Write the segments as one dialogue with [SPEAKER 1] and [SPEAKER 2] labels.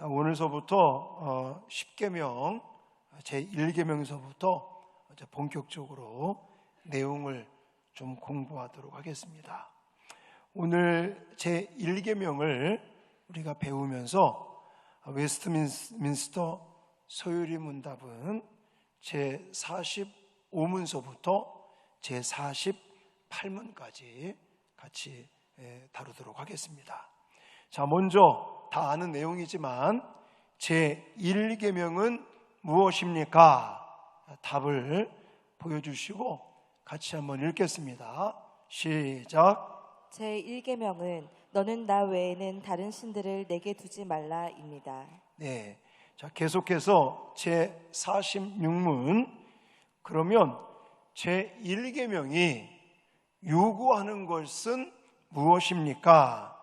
[SPEAKER 1] 오늘서부터 10계명 제1계명서부터 본격적으로 내용을 좀 공부하도록 하겠습니다. 오늘 제1계명을 우리가 배우면서 웨스트민스터 서유리 문답은 제45문서부터 제48문까지 같이 다루도록 하겠습니다. 자, 먼저 다 아는 내용이지만 제1계명은 무엇입니까? 답을 보여주시고 같이 한번 읽겠습니다. 시작.
[SPEAKER 2] 제1계명은 너는 나 외에는 다른 신들을 내게 두지 말라입니다.
[SPEAKER 1] 네, 자, 계속해서 제46문. 그러면 제1계명이 요구하는 것은 무엇입니까?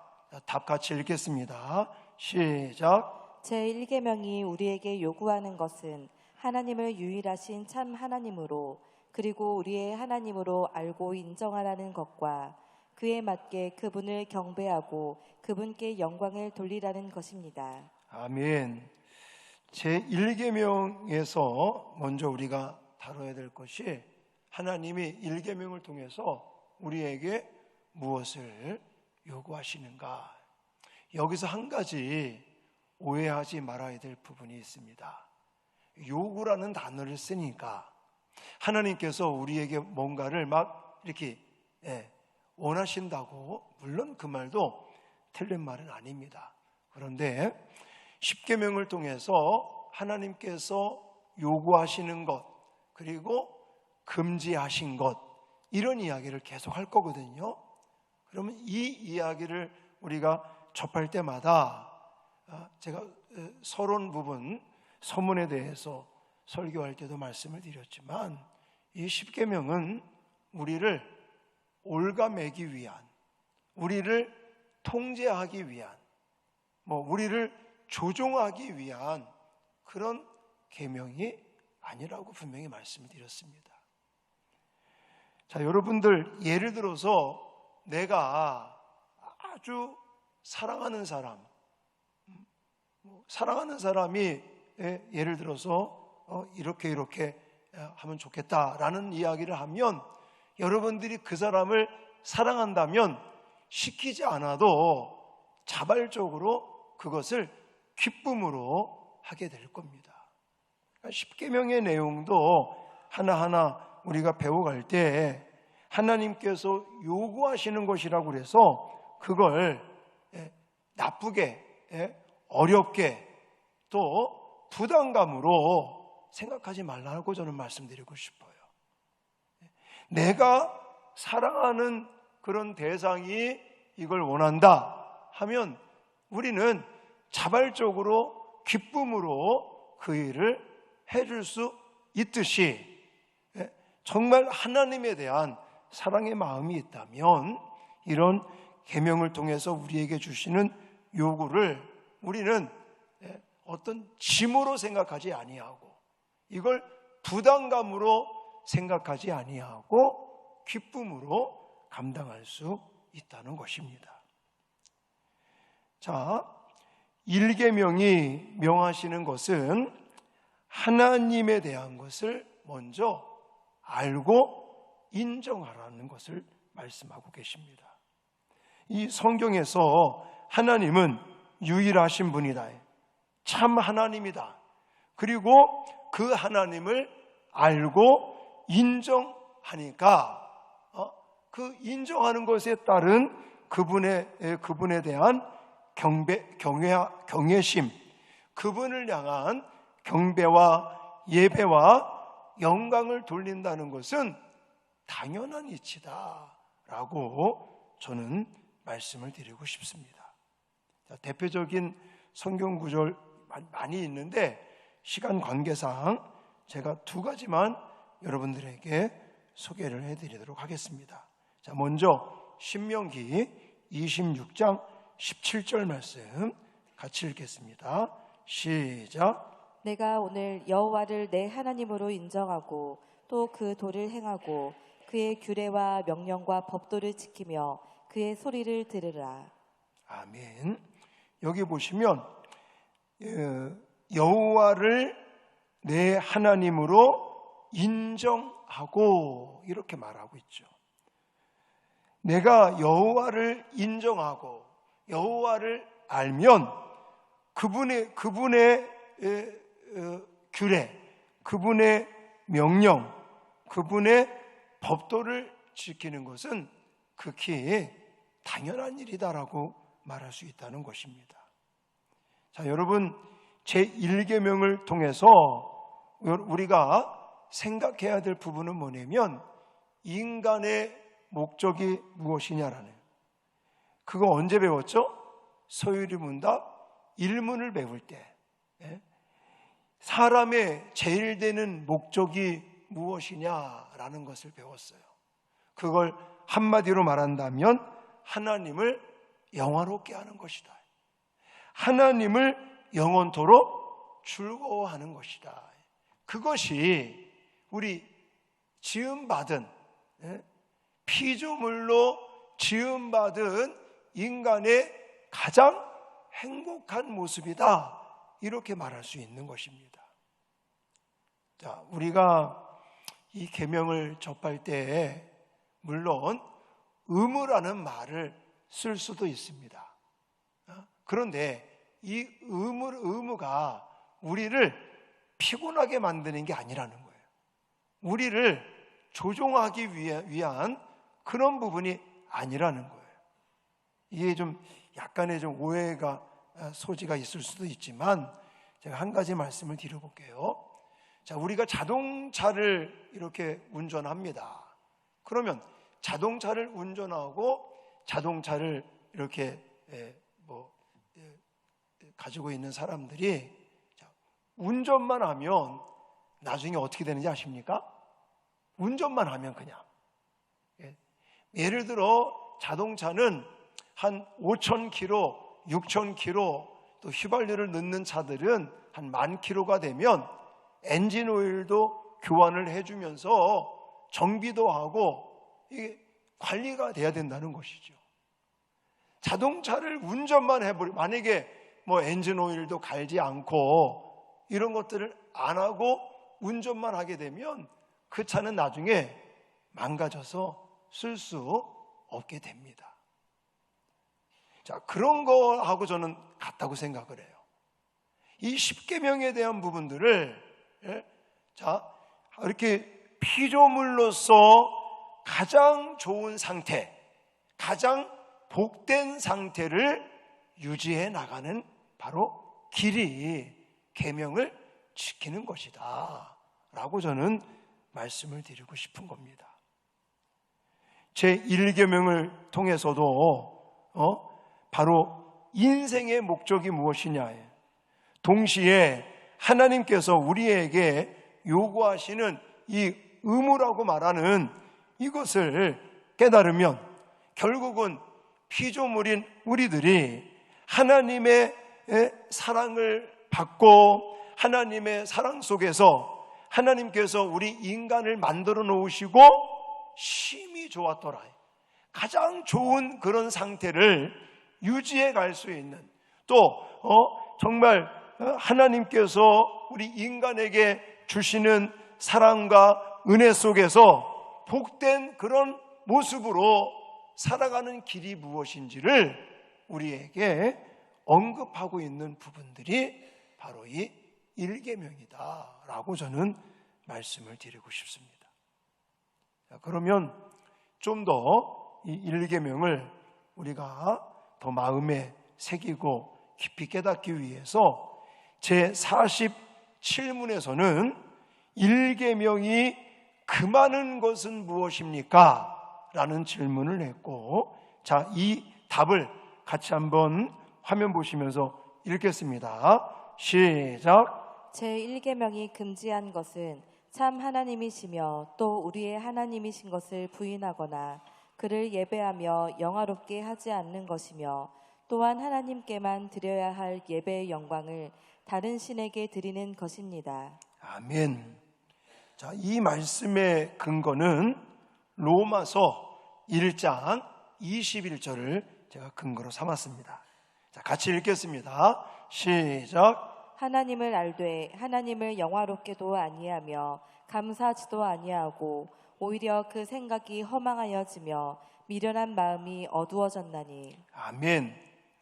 [SPEAKER 1] 답 같이 읽겠습니다. 시작.
[SPEAKER 2] 제1계명이 우리에게 요구하는 것은 하나님을 유일하신 참 하나님으로 그리고 우리의 하나님으로 알고 인정하라는 것과 그에 맞게 그분을 경배하고 그분께 영광을 돌리라는 것입니다.
[SPEAKER 1] 아멘. 제1계명에서 먼저 우리가 다뤄야 될 것이 하나님이 1계명을 통해서 우리에게 무엇을 요구하시는가. 여기서 한 가지 오해하지 말아야 될 부분이 있습니다. 요구라는 단어를 쓰니까 하나님께서 우리에게 뭔가를 막 이렇게 원하신다고, 물론 그 말도 틀린 말은 아닙니다. 그런데 10계명을 통해서 하나님께서 요구하시는 것, 그리고 금지하신 것, 이런 이야기를 계속 할 거거든요. 그러면 이 이야기를 우리가 접할 때마다 제가 서론 부분, 서문에 대해서 설교할 때도 말씀을 드렸지만 이 10계명은 우리를 올가매기 위한, 우리를 통제하기 위한, 우리를 조종하기 위한 그런 계명이 아니라고 분명히 말씀을 드렸습니다. 자, 여러분들 예를 들어서 내가 아주 사랑하는 사람이 예를 들어서 이렇게 하면 좋겠다라는 이야기를 하면 여러분들이 그 사람을 사랑한다면 시키지 않아도 자발적으로 그것을 기쁨으로 하게 될 겁니다. 10계명의 내용도 하나하나 우리가 배워갈 때 하나님께서 요구하시는 것이라고 그래서 그걸 나쁘게, 어렵게, 또 부담감으로 생각하지 말라고 저는 말씀드리고 싶어요. 내가 사랑하는 그런 대상이 이걸 원한다 하면 우리는 자발적으로 기쁨으로 그 일을 해줄 수 있듯이 정말 하나님에 대한 사랑의 마음이 있다면 이런 계명을 통해서 우리에게 주시는 요구를 우리는 어떤 짐으로 생각하지 아니하고 이걸 부담감으로 생각하지 아니하고 기쁨으로 감당할 수 있다는 것입니다. 자, 1계명이 명하시는 것은 하나님에 대한 것을 먼저 알고 인정하라는 것을 말씀하고 계십니다. 이 성경에서 하나님은 유일하신 분이다, 참 하나님이다, 그리고 그 하나님을 알고 인정하니까 그 인정하는 것에 따른 그분에 대한 경외심, 그분을 향한 경배와 예배와 영광을 돌린다는 것은 당연한 이치다라고 저는 말씀을 드리고 싶습니다. 자, 대표적인 성경 구절 많이 있는데 시간 관계상 제가 두 가지만 여러분들에게 소개를 해드리도록 하겠습니다. 자, 먼저 신명기 26장 17절 말씀 같이 읽겠습니다. 시작.
[SPEAKER 2] 내가 오늘 여호와를 내 하나님으로 인정하고 또 그 도를 행하고 그의 규례와 명령과 법도를 지키며 그의 소리를 들으라.
[SPEAKER 1] 아멘. 여기 보시면 여호와를 내 하나님으로 인정하고 이렇게 말하고 있죠. 내가 여호와를 인정하고 여호와를 알면 그분의 규례, 그분의 명령, 그분의 법도를 지키는 것은 극히 당연한 일이다라고 말할 수 있다는 것입니다. 자, 여러분, 제1계명을 통해서 우리가 생각해야 될 부분은 뭐냐면 인간의 목적이 무엇이냐라는, 그거 언제 배웠죠? 서유리문답 1문을 배울 때 사람의 제일 되는 목적이 무엇이냐라는 것을 배웠어요. 그걸 한마디로 말한다면 하나님을 영화롭게 하는 것이다. 하나님을 영원토록 즐거워하는 것이다. 그것이 우리 지음받은, 피조물로 지음받은 인간의 가장 행복한 모습이다, 이렇게 말할 수 있는 것입니다. 자, 우리가 이 계명을 접할 때 물론 의무라는 말을 쓸 수도 있습니다. 그런데 이 의무가 우리를 피곤하게 만드는 게 아니라는 거예요. 우리를 조종하기 위한 그런 부분이 아니라는 거예요. 이게 좀 약간의 좀 오해가 소지가 있을 수도 있지만 제가 한 가지 말씀을 드려볼게요. 자, 우리가 자동차를 이렇게 운전합니다. 그러면 자동차를 운전하고 자동차를 이렇게 가지고 있는 사람들이 운전만 하면 나중에 어떻게 되는지 아십니까? 운전만 하면 그냥, 예를 들어 자동차는 한 5,000km, 6,000km, 또 휘발유를 넣는 차들은 한 10,000km가 되면 엔진 오일도 교환을 해주면서 정비도 하고 이게 관리가 돼야 된다는 것이죠. 자동차를 운전만 해버리면, 만약에 엔진 오일도 갈지 않고 이런 것들을 안 하고 운전만 하게 되면 그 차는 나중에 망가져서 쓸 수 없게 됩니다. 자, 그런 거하고 저는 같다고 생각을 해요. 이 10계명에 대한 부분들을 이렇게 피조물로서 가장 좋은 상태, 가장 복된 상태를 유지해 나가는 바로 길이 계명을 지키는 것이다 라고 저는 말씀을 드리고 싶은 겁니다. 제1계명을 통해서도 바로 인생의 목적이 무엇이냐에, 동시에 하나님께서 우리에게 요구하시는 이 의무라고 말하는 이것을 깨달으면 결국은 피조물인 우리들이 하나님의 사랑을 받고 하나님의 사랑 속에서 하나님께서 우리 인간을 만들어 놓으시고 심히 좋았더라, 가장 좋은 그런 상태를 유지해 갈 수 있는, 또 정말 하나님께서 우리 인간에게 주시는 사랑과 은혜 속에서 복된 그런 모습으로 살아가는 길이 무엇인지를 우리에게 언급하고 있는 부분들이 바로 이 1계명이다 라고 저는 말씀을 드리고 싶습니다. 자, 그러면 좀 더 이 1계명을 우리가 더 마음에 새기고 깊이 깨닫기 위해서 제47문에서는 1계명이 금하는 것은 무엇입니까? 라는 질문을 했고, 자, 이 답을 같이 한번 화면 보시면서 읽겠습니다. 시작.
[SPEAKER 2] 제1계명이 금지한 것은 참 하나님이시며 또 우리의 하나님이신 것을 부인하거나 그를 예배하며 영화롭게 하지 않는 것이며, 또한 하나님께만 드려야 할 예배의 영광을 다른 신에게 드리는 것입니다.
[SPEAKER 1] 아멘. 자, 이 말씀의 근거는 로마서 1장 21절을 제가 근거로 삼았습니다. 자, 같이 읽겠습니다. 시작.
[SPEAKER 2] 하나님을 알되 하나님을 영화롭게도 아니하며 감사하지도 아니하고 오히려 그 생각이 허망하여지며 미련한 마음이 어두워졌나니.
[SPEAKER 1] 아멘.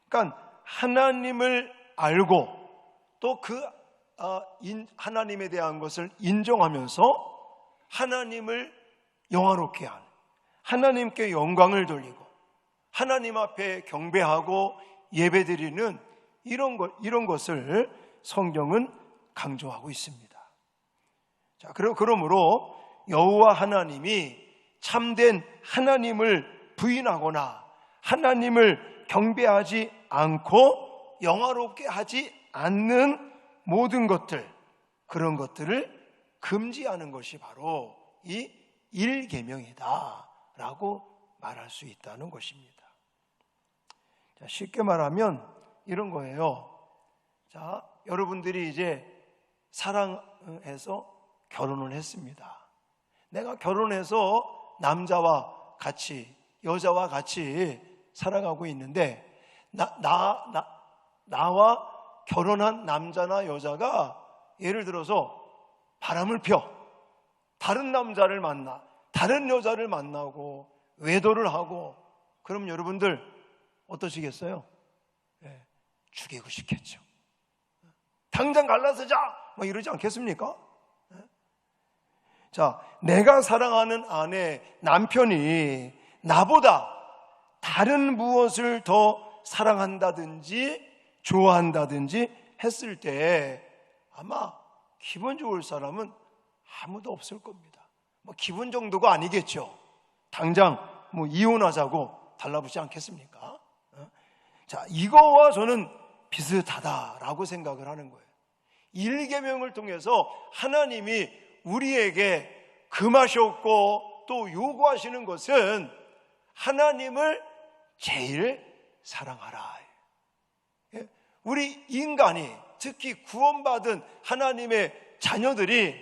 [SPEAKER 1] 그러니까 하나님을 알고 또 하나님에 대한 것을 인정하면서 하나님을 영화롭게 하는, 하나님께 영광을 돌리고 하나님 앞에 경배하고 예배드리는 이런 것을 성경은 강조하고 있습니다. 자, 그러므로 여호와 하나님이 참된 하나님을 부인하거나 하나님을 경배하지 않고 영화롭게 하지 않는 모든 것들, 그런 것들을 금지하는 것이 바로 이 일계명이다라고 말할 수 있다는 것입니다. 자, 쉽게 말하면 이런 거예요. 자, 여러분들이 이제 사랑해서 결혼을 했습니다. 내가 결혼해서 남자와 같이, 여자와 같이 살아가고 있는데 나와 결혼한 남자나 여자가 예를 들어서 바람을 펴 다른 남자를 만나 다른 여자를 만나고 외도를 하고, 그럼 여러분들 어떠시겠어요? 네, 죽이고 싶겠죠. 당장 갈라서자 뭐 이러지 않겠습니까? 네? 자, 내가 사랑하는 아내, 남편이 나보다 다른 무엇을 더 사랑한다든지 좋아한다든지 했을 때 아마 기분 좋을 사람은 아무도 없을 겁니다. 뭐 기분 정도가 아니겠죠. 당장 뭐 이혼하자고 달라붙지 않겠습니까? 자, 이거와 저는 비슷하다라고 생각을 하는 거예요. 일계명을 통해서 하나님이 우리에게 금하셨고 또 요구하시는 것은 하나님을 제일 사랑하라. 우리 인간이, 특히 구원받은 하나님의 자녀들이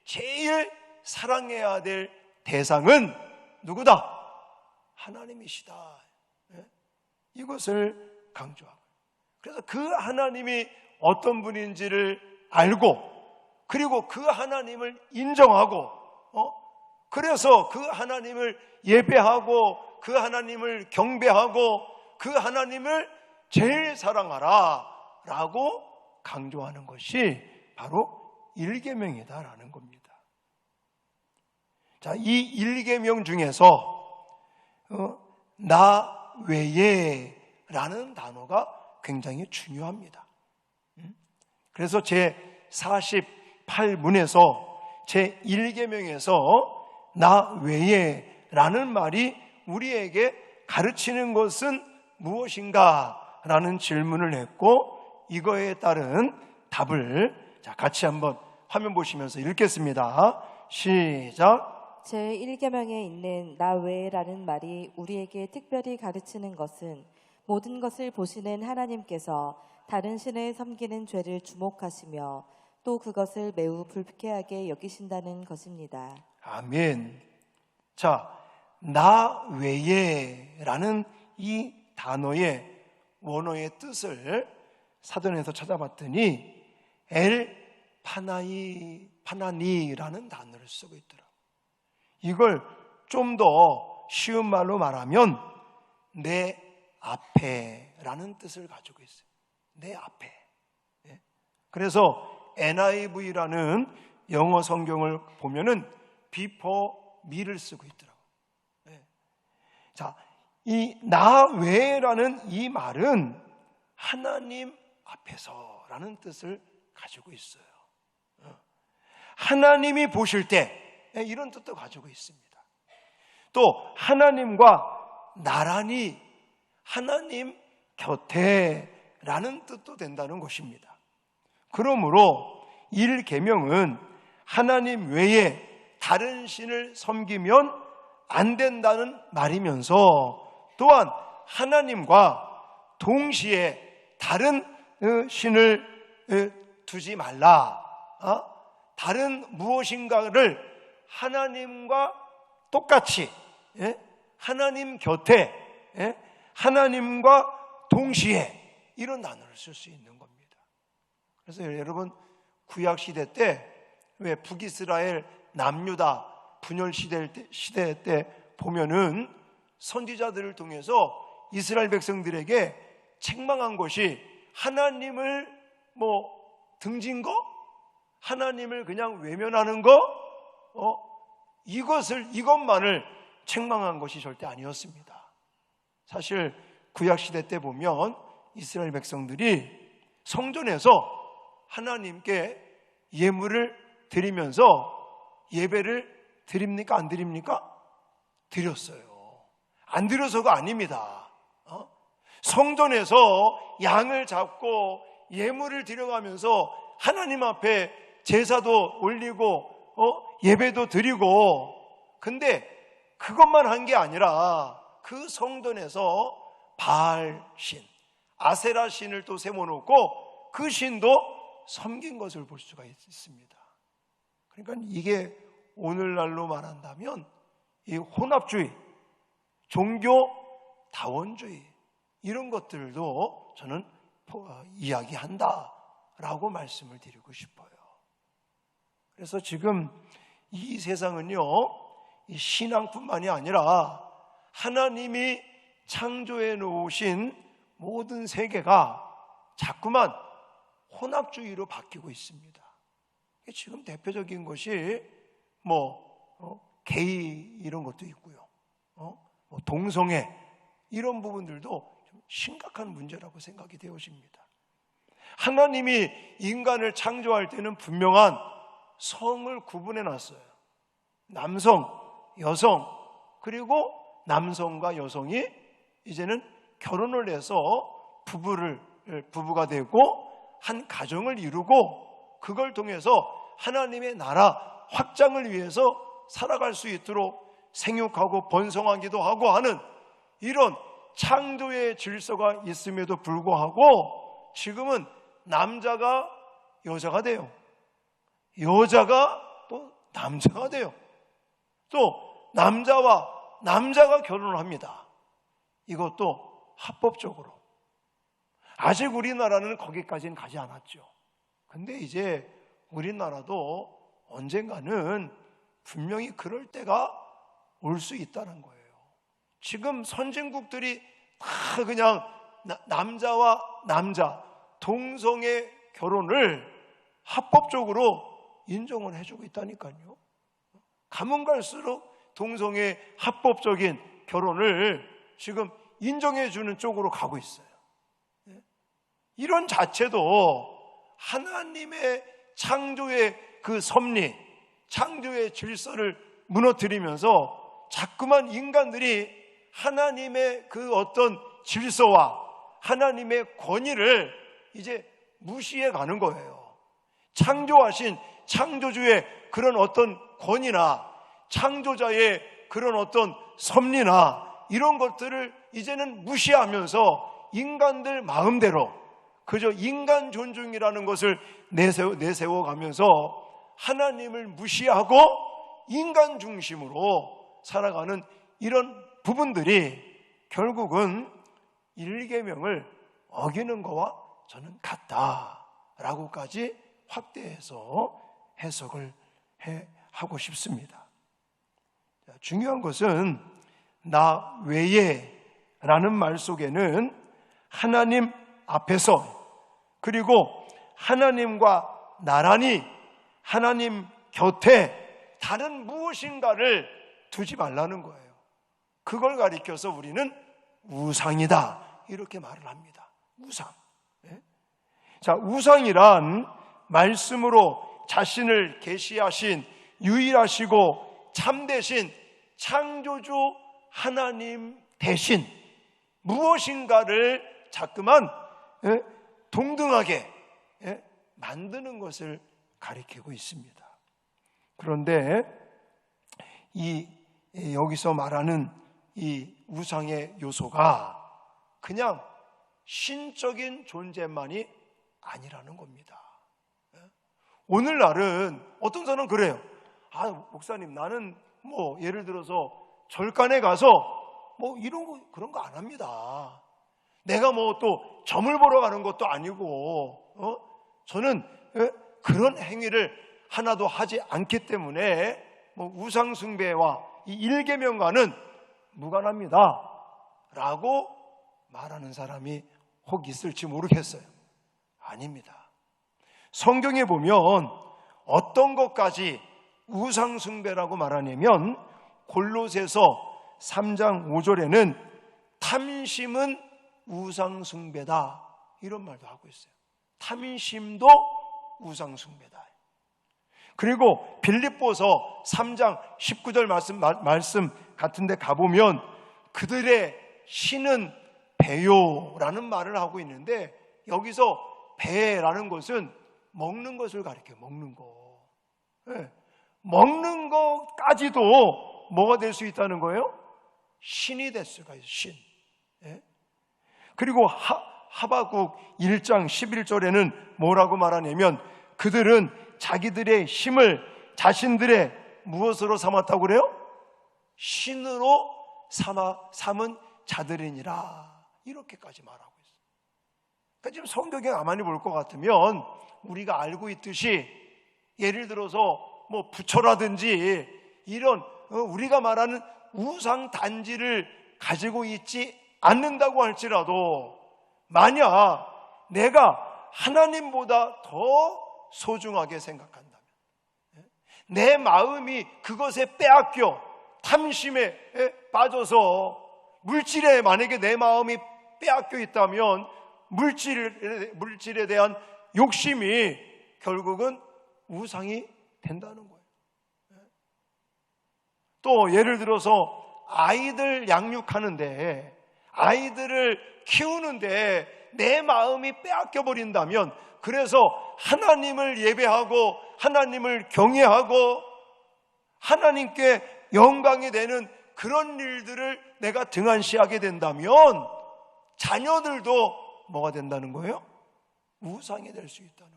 [SPEAKER 1] 제일 사랑해야 될 대상은 누구다? 하나님이시다. 이것을 강조하고, 그래서 그 하나님이 어떤 분인지를 알고, 그리고 그 하나님을 인정하고, 그래서 그 하나님을 예배하고 그 하나님을 경배하고 그 하나님을 제일 사랑하라 라고 강조하는 것이 바로 일계명이다라는 겁니다. 자, 이 일계명 중에서 나 외에 라는 단어가 굉장히 중요합니다. 그래서 제 48문에서 제 1계명에서 나 외에 라는 말이 우리에게 가르치는 것은 무엇인가 라는 질문을 했고, 이거에 따른 답을 같이 한번 화면 보시면서 읽겠습니다. 시작.
[SPEAKER 2] 제1계명에 있는 나 외에라는 말이 우리에게 특별히 가르치는 것은 모든 것을 보시는 하나님께서 다른 신을 섬기는 죄를 주목하시며 또 그것을 매우 불쾌하게 여기신다는 것입니다.
[SPEAKER 1] 아멘. 자, 나 외에 라는 이 단어의 원어의 뜻을 사전에서 찾아봤더니 엘 파나니라는 단어를 쓰고 있더라고요. 이걸 좀 더 쉬운 말로 말하면 내 앞에라는 뜻을 가지고 있어요. 내 앞에. 그래서 NIV라는 영어 성경을 보면은 before me를 쓰고 있더라고요. 자, 이 나 외라는 이 말은 하나님 앞에서라는 뜻을 가지고 있어요. 하나님이 보실 때 이런 뜻도 가지고 있습니다. 또 하나님과 나란히 하나님 곁에라는 뜻도 된다는 것입니다. 그러므로 1계명은 하나님 외에 다른 신을 섬기면 안 된다는 말이면서 또한 하나님과 동시에 다른 신을 두지 말라. 다른 무엇인가를 하나님과 똑같이 하나님 곁에 하나님과 동시에 이런 단어를 쓸 수 있는 겁니다. 그래서 여러분, 구약 시대 때 왜 북이스라엘 남유다 분열 시대 때 보면은 선지자들을 통해서 이스라엘 백성들에게 책망한 것이 하나님을 등진 거, 하나님을 그냥 외면하는 거, 이것만을 책망한 것이 절대 아니었습니다. 사실 구약 시대 때 보면 이스라엘 백성들이 성전에서 하나님께 예물을 드리면서 예배를 드립니까? 안 드립니까? 드렸어요. 안 드려서가 아닙니다. 성전에서 양을 잡고 예물을 드려가면서 하나님 앞에 제사도 올리고 예배도 드리고, 근데 그것만 한 게 아니라 그 성전에서 바알신, 아세라 신을 또 세워놓고 그 신도 섬긴 것을 볼 수가 있습니다. 그러니까 이게 오늘날로 말한다면 이 혼합주의, 종교다원주의, 이런 것들도 저는 이야기한다라고 말씀을 드리고 싶어요. 그래서 지금 이 세상은요, 이 신앙뿐만이 아니라 하나님이 창조해 놓으신 모든 세계가 자꾸만 혼합주의로 바뀌고 있습니다. 지금 대표적인 것이 게이 이런 것도 있고요, 동성애 이런 부분들도 좀 심각한 문제라고 생각이 되어집니다. 하나님이 인간을 창조할 때는 분명한 성을 구분해 놨어요. 남성, 여성, 그리고 남성과 여성이 이제는 결혼을 해서 부부가 되고 한 가정을 이루고 그걸 통해서 하나님의 나라 확장을 위해서 살아갈 수 있도록 생육하고 번성하기도 하고 하는 이런 창조의 질서가 있음에도 불구하고 지금은 남자가 여자가 돼요. 여자가 또 남자가 돼요. 또 남자와 남자가 결혼을 합니다. 이것도 합법적으로. 아직 우리나라는 거기까지는 가지 않았죠. 근데 이제 우리나라도 언젠가는 분명히 그럴 때가 올 수 있다는 거예요. 지금 선진국들이 다 그냥 남자와 남자 동성애 결혼을 합법적으로 인정을 해주고 있다니까요. 가면 갈수록 동성애 합법적인 결혼을 지금 인정해주는 쪽으로 가고 있어요. 이런 자체도 하나님의 창조의 그 섭리, 창조의 질서를 무너뜨리면서 자꾸만 인간들이 하나님의 그 어떤 질서와 하나님의 권위를 이제 무시해 가는 거예요. 창조하신 창조주의 그런 어떤 권위나 창조자의 그런 어떤 섭리나 이런 것들을 이제는 무시하면서 인간들 마음대로 그저 인간 존중이라는 것을 내세워가면서 하나님을 무시하고 인간 중심으로 살아가는 이런 부분들이 결국은 1계명을 어기는 거와 저는 같다라고까지 확대해서 해석을 하고 싶습니다. 중요한 것은 나 외에라는 말 속에는 하나님 앞에서 그리고 하나님과 나란히 하나님 곁에 다른 무엇인가를 두지 말라는 거예요. 그걸 가리켜서 우리는 우상이다 이렇게 말을 합니다. 우상. 자, 우상이란 말씀으로 자신을 계시하신 유일하시고 참되신 창조주 하나님 대신 무엇인가를 자꾸만 동등하게 만드는 것을 가리키고 있습니다. 그런데 여기서 말하는 이 우상의 요소가 그냥 신적인 존재만이 아니라는 겁니다. 오늘날은 어떤 사람은 그래요. 목사님, 나는 예를 들어서 절간에 가서 이런 거 그런 거 안 합니다. 내가 또 점을 보러 가는 것도 아니고 저는 그런 행위를 하나도 하지 않기 때문에 우상 숭배와 이 일계명과는 무관합니다 라고 말하는 사람이 혹 있을지 모르겠어요. 아닙니다. 성경에 보면 어떤 것까지 우상 숭배라고 말하냐면 골로새서 3장 5절에는 탐심은 우상 숭배다 이런 말도 하고 있어요. 탐심도 우상 숭배다. 그리고 빌립보서 3장 19절 말씀 같은 데 가보면 그들의 신은 배요라는 말을 하고 있는데, 여기서 배라는 것은 먹는 것을 가리켜요. 먹는 거. 먹는 것까지도 뭐가 될 수 있다는 거예요? 신이 될 수가 있어요. 신. 그리고 하바국 1장 11절에는 뭐라고 말하냐면 그들은 자기들의 힘을 자신들의 무엇으로 삼았다고 그래요? 신으로 삼은 자들이니라 이렇게까지 말하고 있어요. 그러니까 지금 성경에 가만히 볼 것 같으면 우리가 알고 있듯이 예를 들어서 부처라든지 이런 우리가 말하는 우상 단지를 가지고 있지 않는다고 할지라도 만약 내가 하나님보다 더 소중하게 생각한다면, 내 마음이 그것에 빼앗겨 탐심에 빠져서 물질에 만약에 내 마음이 빼앗겨 있다면 물질에 대한 욕심이 결국은 우상이 된다는 거예요. 또 예를 들어서 아이들 양육하는데, 아이들을 키우는데 내 마음이 빼앗겨 버린다면, 그래서 하나님을 예배하고 하나님을 경외하고 하나님께 영광이 되는 그런 일들을 내가 등한시하게 된다면 자녀들도 뭐가 된다는 거예요? 우상이 될 수 있다는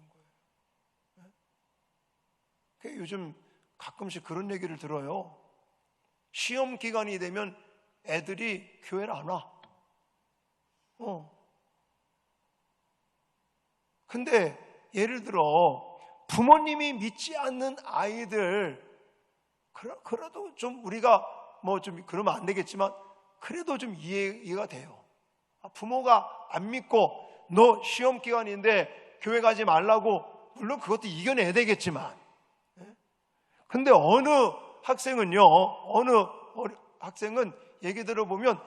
[SPEAKER 1] 거예요. 요즘 가끔씩 그런 얘기를 들어요. 시험 기간이 되면 애들이 교회를 안 와. 근데 예를 들어 부모님이 믿지 않는 아이들, 그래도 좀 우리가 좀 그러면 안 되겠지만 그래도 좀 이해가 돼요. 부모가 안 믿고 너 시험 기간인데 교회 가지 말라고, 물론 그것도 이겨내야 되겠지만, 근데 어느 학생은 얘기 들어보면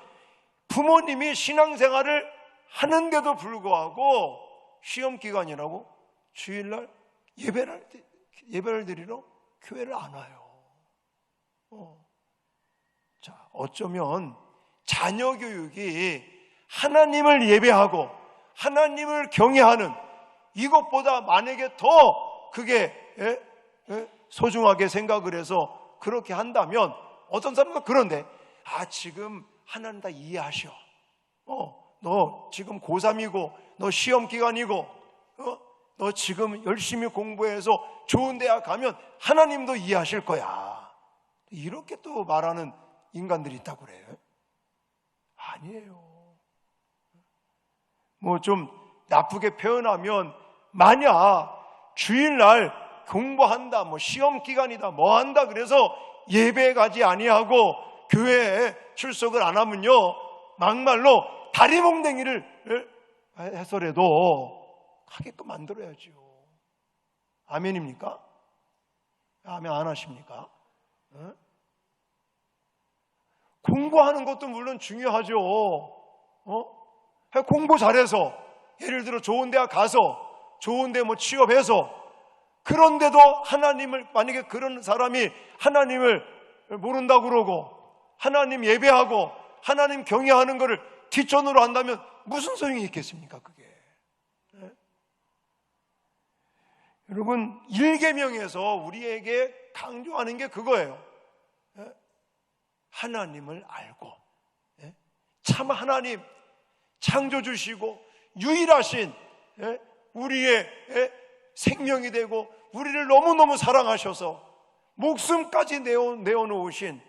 [SPEAKER 1] 부모님이 신앙생활을 하는데도 불구하고 시험 기간이라고 주일날 예배를 드리러 교회를 안 와요. 자, 어쩌면 자녀 교육이 하나님을 예배하고 하나님을 경외하는 이것보다 만약에 더 그게 소중하게 생각을 해서 그렇게 한다면, 어떤 사람은 그런데 지금 하나님 다 이해하셔. 너 지금 고3이고 너 시험 기간이고 너 지금 열심히 공부해서 좋은 대학 가면 하나님도 이해하실 거야. 이렇게 또 말하는 인간들이 있다고 그래요. 아니에요. 좀 나쁘게 표현하면, 만약 주일날 공부한다, 시험 기간이다, 한다 그래서 예배에 가지 아니하고 교회에 출석을 안 하면요, 막말로 다리몽댕이를 해서라도 하게끔 만들어야죠. 아멘입니까? 아멘 안 하십니까? 공부하는 것도 물론 중요하죠. 공부 잘해서 예를 들어 좋은 대학 가서 좋은 데 취업해서, 그런데도 하나님을, 만약에 그런 사람이 하나님을 모른다고 그러고 하나님 예배하고 하나님 경외하는 것을 뒷전으로 한다면 무슨 소용이 있겠습니까, 그게? 여러분, 일계명에서 우리에게 강조하는 게 그거예요. 하나님을 알고, 참 하나님 창조주시고 유일하신 우리의 생명이 되고 우리를 너무너무 사랑하셔서 목숨까지 내어놓으신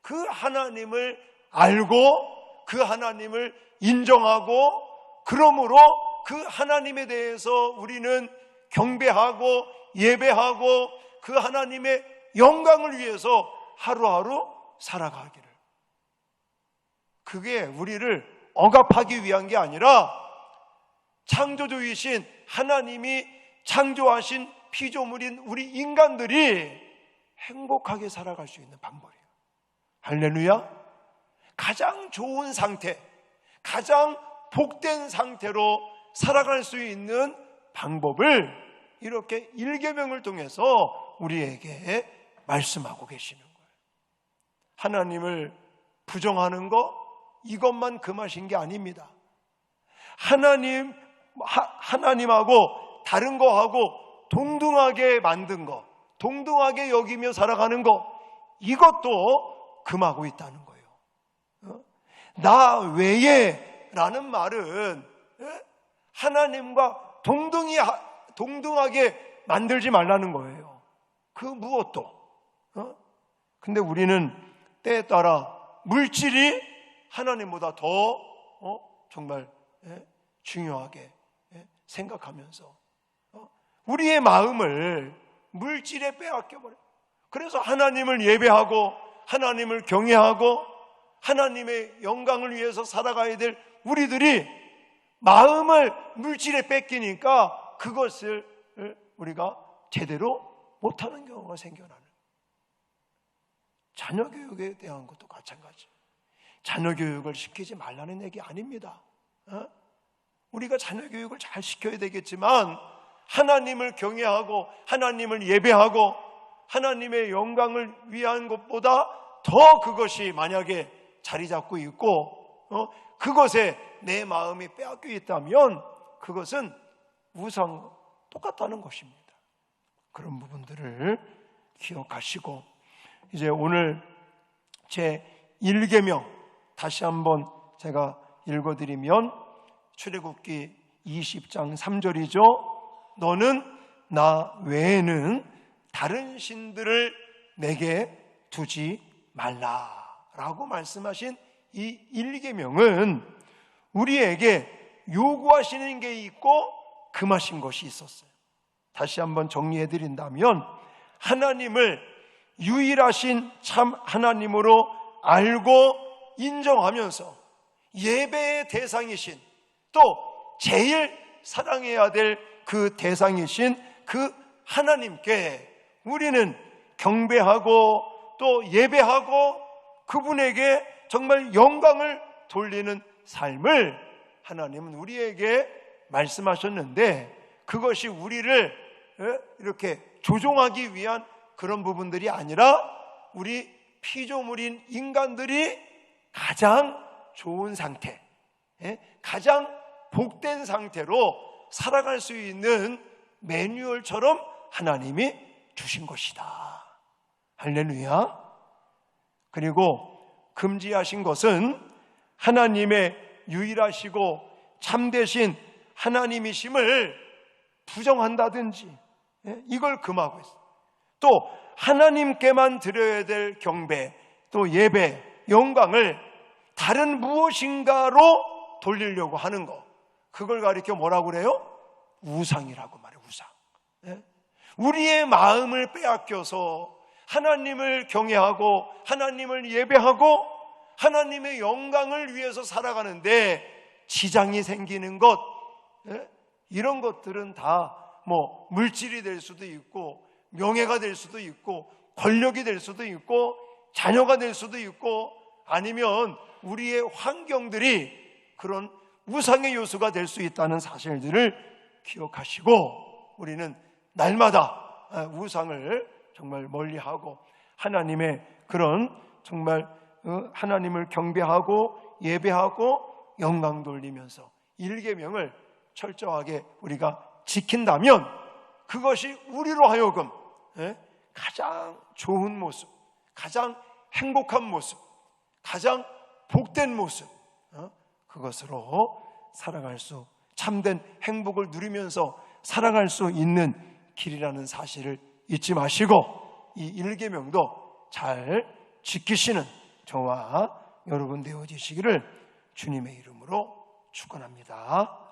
[SPEAKER 1] 그 하나님을 알고 그 하나님을 인정하고, 그러므로 그 하나님에 대해서 우리는 경배하고 예배하고 그 하나님의 영광을 위해서 하루하루 살아가기를. 그게 우리를 억압하기 위한 게 아니라 창조주이신 하나님이 창조하신 피조물인 우리 인간들이 행복하게 살아갈 수 있는 방법이에요. 할렐루야. 가장 좋은 상태, 가장 복된 상태로 살아갈 수 있는 방법을 이렇게 일계명을 통해서 우리에게 말씀하고 계시는 거예요. 하나님을 부정하는 거, 이것만 금하신 게 아닙니다. 하나님하고 다른 거하고 동등하게 만든 거, 동등하게 여기며 살아가는 거, 이것도 금하고 있다는 거예요. 나 외에 라는 말은 하나님과 동등하게 만들지 말라는 거예요. 그 무엇도. 근데 우리는 때에 따라 물질이 하나님보다 더 정말 중요하게 생각하면서 우리의 마음을 물질에 빼앗겨버려요. 그래서 하나님을 예배하고 하나님을 경외하고 하나님의 영광을 위해서 살아가야 될 우리들이 마음을 물질에 뺏기니까 그것을 우리가 제대로 못하는 경우가 생겨나는 거예요. 자녀 교육에 대한 것도 마찬가지. 자녀 교육을 시키지 말라는 얘기 아닙니다. 우리가 자녀 교육을 잘 시켜야 되겠지만 하나님을 경외하고 하나님을 예배하고 하나님의 영광을 위한 것보다 더 그것이 만약에 자리 잡고 있고 그것에 내 마음이 빼앗겨 있다면 그것은 우상 똑같다는 것입니다. 그런 부분들을 기억하시고 이제 오늘 제 1계명 다시 한번 제가 읽어드리면 출애굽기 20장 3절이죠. 너는 나 외에는 다른 신들을 내게 두지 말라라고 말씀하신 이 1계명은 우리에게 요구하시는 게 있고 금하신 것이 있었어요. 다시 한번 정리해드린다면 하나님을 유일하신 참 하나님으로 알고 인정하면서 예배의 대상이신 또 제일 사랑해야 될 그 대상이신 그 하나님께 우리는 경배하고 또 예배하고 그분에게 정말 영광을 돌리는 삶을 하나님은 우리에게 말씀하셨는데 그것이 우리를 이렇게 조종하기 위한 그런 부분들이 아니라 우리 피조물인 인간들이 가장 좋은 상태, 가장 복된 상태로 살아갈 수 있는 매뉴얼처럼 하나님이 주신 것이다. 할렐루야. 그리고 금지하신 것은 하나님의 유일하시고 참되신 하나님이심을 부정한다든지 이걸 금하고 있어요. 또 하나님께만 드려야 될 경배 또 예배, 영광을 다른 무엇인가로 돌리려고 하는 거, 그걸 가리켜 뭐라고 그래요? 우상이라고 말해요. 우상. 우리의 마음을 빼앗겨서 하나님을 경외하고 하나님을 예배하고 하나님의 영광을 위해서 살아가는데 지장이 생기는 것, 이런 것들은 다 뭐 물질이 될 수도 있고 명예가 될 수도 있고 권력이 될 수도 있고 자녀가 될 수도 있고 아니면 우리의 환경들이 그런 우상의 요소가 될 수 있다는 사실들을 기억하시고 우리는 날마다 우상을 정말 멀리하고 하나님의 그런 정말 하나님을 경배하고 예배하고 영광 돌리면서 1계명을 철저하게 우리가 지킨다면 그것이 우리로 하여금 가장 좋은 모습, 가장 행복한 모습, 가장 복된 모습, 그것으로 살아갈 수, 참된 행복을 누리면서 살아갈 수 있는 길이라는 사실을 잊지 마시고 이 1계명도 잘 지키시는 저와 여러분 되어지시기를 주님의 이름으로 축원합니다.